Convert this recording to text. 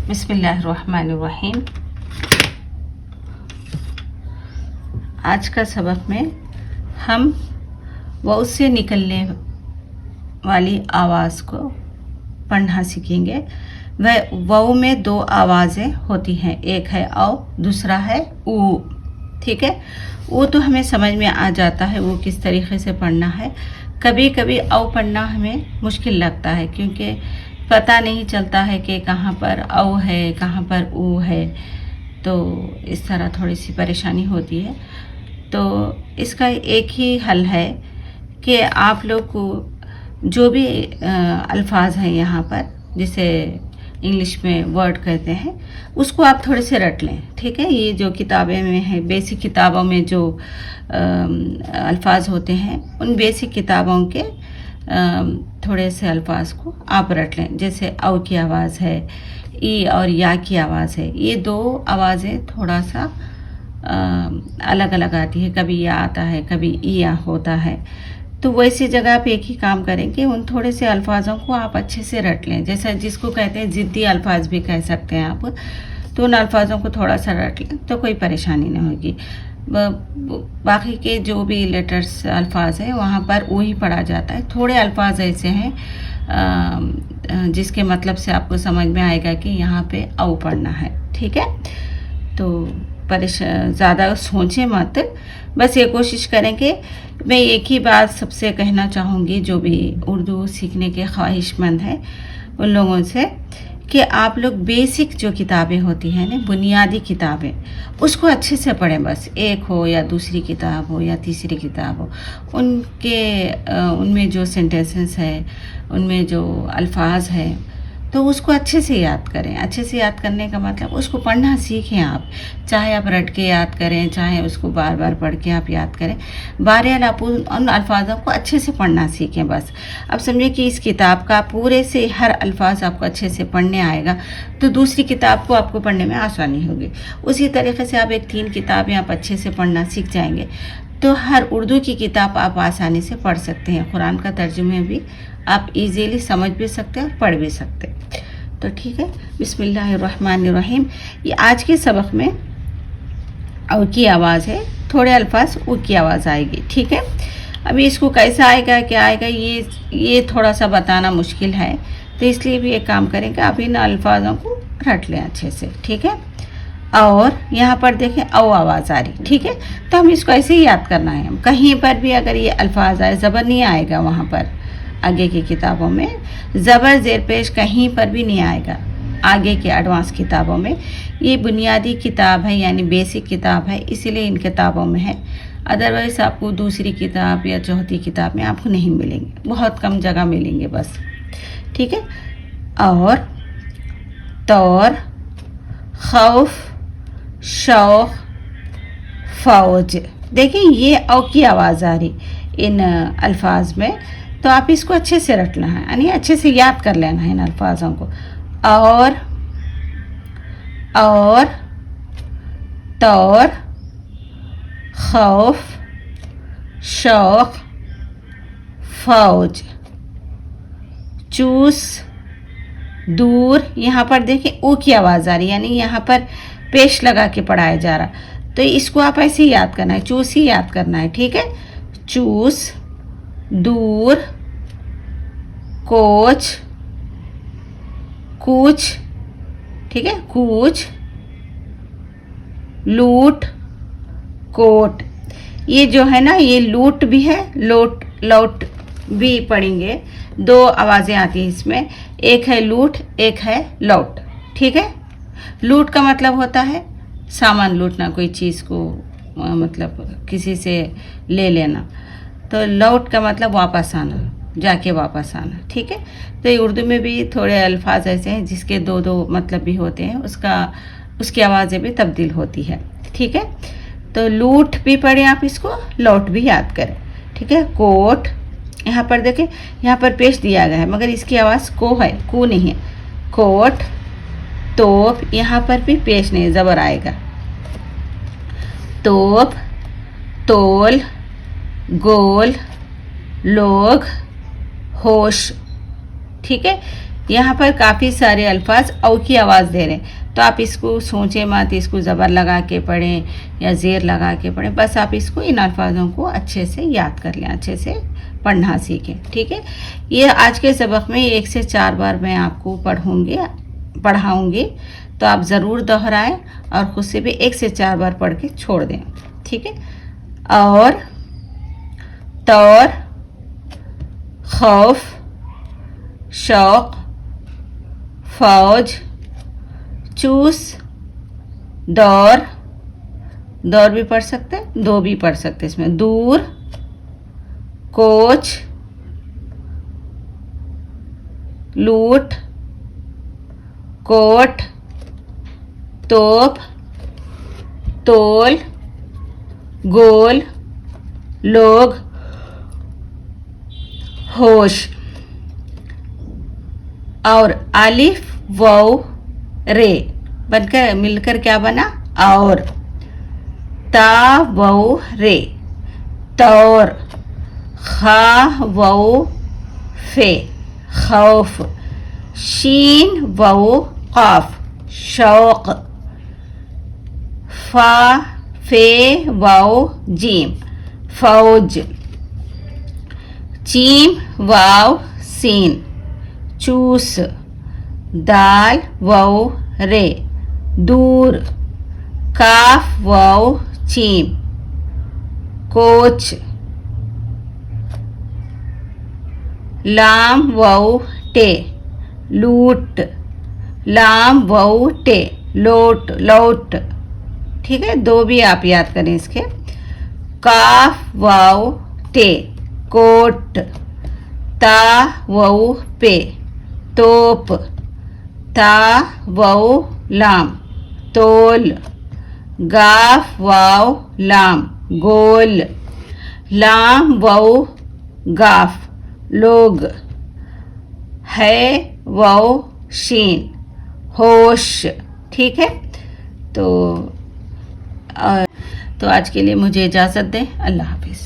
बिस्मिल्लाहिर्रहमानिर्रहीम। आज का सबक में हम वाव से निकलने वाली आवाज़ को पढ़ना सीखेंगे। वह वाव में दो आवाज़ें होती हैं, एक है औ, दूसरा है ऊ। ठीक है, वो तो हमें समझ में आ जाता है वो किस तरीके से पढ़ना है। कभी कभी औ पढ़ना हमें मुश्किल लगता है क्योंकि पता नहीं चलता है कि कहाँ पर औ है कहाँ पर ऊ है, तो इस तरह थोड़ी सी परेशानी होती है। तो इसका एक ही हल है कि आप लोग को जो भी अल्फाज हैं यहाँ पर, जिसे इंग्लिश में वर्ड कहते हैं, उसको आप थोड़े से रट लें। ठीक है, ये जो किताबें में है, बेसिक किताबों में जो अल्फाज होते हैं, उन बेसिक किताबों के थोड़े से अल्फाज को आप रट लें। जैसे औ की आवाज़ है, ई और या की आवाज़ है, ये दो आवाज़ें थोड़ा सा अलग अलग आती है, कभी या आता है कभी ई या होता है। तो वैसी जगह पे एक ही काम करें कि उन थोड़े से अल्फाजों को आप अच्छे से रट लें। जैसा जिसको कहते हैं ज़िद्दी अल्फाज भी कह सकते हैं आप, तो उन अल्फाजों को थोड़ा सा रट लें तो कोई परेशानी नहीं होगी। बाकी के जो भी लेटर्स अल्फाज हैं वहाँ पर वही पढ़ा जाता है। थोड़े अल्फाज ऐसे हैं जिसके मतलब से आपको समझ में आएगा कि यहाँ पे औ पढ़ना है। ठीक है, तो ज़्यादा सोचें मत, बस ये कोशिश करें कि मैं एक ही बात सबसे कहना चाहूँगी, जो भी उर्दू सीखने के ख्वाहिशमंद हैं उन लोगों से, कि आप लोग बेसिक जो किताबें होती हैं ना, बुनियादी किताबें, उसको अच्छे से पढ़ें। बस एक हो या दूसरी किताब हो या तीसरी किताब हो, उनमें जो सेंटेंसेस है, उनमें जो अल्फाज है, तो उसको अच्छे से याद करें। अच्छे से याद करने का मतलब उसको पढ़ना सीखें आप, चाहे आप रट के याद करें, चाहे उसको बार बार पढ़ के आप याद करें। बहरहाल आप उन अल्फाजों को अच्छे से पढ़ना सीखें। बस अब समझिए कि इस किताब का पूरे से हर अल्फाज आपको अच्छे से पढ़ने आएगा तो दूसरी किताब को आपको पढ़ने में आसानी होगी। उसी तरीके से आप 3 किताबें आप अच्छे से पढ़ना सीख जाएंगे तो हर उर्दू की किताब आप आसानी से पढ़ सकते हैं। कुरान का तर्जुमे भी आप इजीली समझ भी सकते हैं और पढ़ भी सकते हैं। तो ठीक है, बिस्मिल्लाहिर्रहमानिर्रहीम। ये आज के सबक में औ की आवाज़ है, थोड़े अल्फाज ऊ की आवाज़ आएगी। ठीक है, अभी इसको कैसा आएगा क्या आएगा ये थोड़ा सा बताना मुश्किल है, तो इसलिए भी एक काम करें कि आप इन अल्फाजों को रट लें अच्छे से। ठीक है, और यहाँ पर देखें औ आवाज़ आ रही। ठीक है, तो हम इसको ऐसे ही याद करना है। कहीं पर भी अगर ये अल्फाज आए, ज़बर नहीं आएगा, वहाँ पर आगे की किताबों में ज़बर ज़ेर पेश कहीं पर भी नहीं आएगा। आगे के एडवांस किताबों में, ये बुनियादी किताब है यानी बेसिक किताब है, इसीलिए इन किताबों में है। अदरवाइज़ आपको दूसरी किताब या चौथी किताब में आपको नहीं मिलेंगे, बहुत कम जगह मिलेंगे बस। ठीक है, और तौर, खौफ, शौक, फौज। देखिए ये औ की आवाज़ आ रही इन अल्फाज में, तो आप इसको अच्छे से रटना है, यानी अच्छे से याद कर लेना है इन अल्फाजों को। और तौर, खौफ, शौक, फौज, चूस, दूर। यहाँ पर देखिए ऊ की आवाज़ आ रही, यानी यहाँ पर पेश लगा के पढ़ाया जा रहा, तो इसको आप ऐसे ही याद करना है, चूस ही याद करना है। ठीक है, चूस, दूर, कोच, कूच। ठीक है, कूच, लूट, कोट। ये जो है ना, ये लूट भी है, लौट भी पढ़ेंगे। 2 आवाज़ें आती हैं इसमें, एक है लूट, एक है लौट। ठीक है, लूट का मतलब होता है सामान लूटना, कोई चीज़ को मतलब किसी से ले लेना। तो लौट का मतलब वापस आना, जाके वापस आना। ठीक है, तो ये उर्दू में भी थोड़े अल्फाज ऐसे हैं जिसके 2 मतलब भी होते हैं, उसकी आवाज़ें भी तब्दील होती है। ठीक है, तो लूट भी पढ़ें आप इसको, लौट भी याद करें। ठीक है, कोट, यहाँ पर देखें, यहाँ पर पेश दिया गया है मगर इसकी आवाज़ को है, को नहीं है। कोट, तोप, यहाँ पर भी पेश नहीं, ज़बर आएगा। तोप, तोल, गोल, लोग, होश। ठीक है, यहाँ पर काफ़ी सारे अल्फाज औ की आवाज़ दे रहे हैं, तो आप इसको सोचें मत, इसको ज़बर लगा के पढ़ें या ज़ेर लगा के पढ़ें, बस आप इसको इन अल्फाजों को अच्छे से याद कर लें, अच्छे से पढ़ना सीखें। ठीक है, ये आज के सबक में 1 से 4 बार मैं आपको पढ़ाऊँगी, तो आप ज़रूर दोहराएं और ख़ुद से भी 1 से 4 बार पढ़ के छोड़ दें। ठीक है, और तौर, खौफ, शौक़, फौज, चूस, दौर, दौर भी पढ़ सकते हैं, दो भी पढ़ सकते हैं इसमें, दूर, कोच, लूट, कोट, तोप, तोल, गोल, लोग, होश। और अलिफ वाव रे बनकर मिलकर क्या बना, और। ता वाव रे तौर, खा वाव फे खौफ, शीन वाव काफ शौक, फा फे वाव जीम फौज, चीम वाव सीन चूस, दाल वाव रे दूर, काफ वाव चीम कोच, लाम वाव टे लूट, लाम वाव टे लोट लौट। ठीक है, दो भी आप याद करें इसके, काफ वाव टे कोट, ता वाव पे तोप, ता वाव लाम तोल, गाफ वाव लाम गोल, लाम वाव गाफ लोग, है वाव शीन होश। ठीक है, तो आज के लिए मुझे इजाज़त दें। अल्लाह हाफिज़।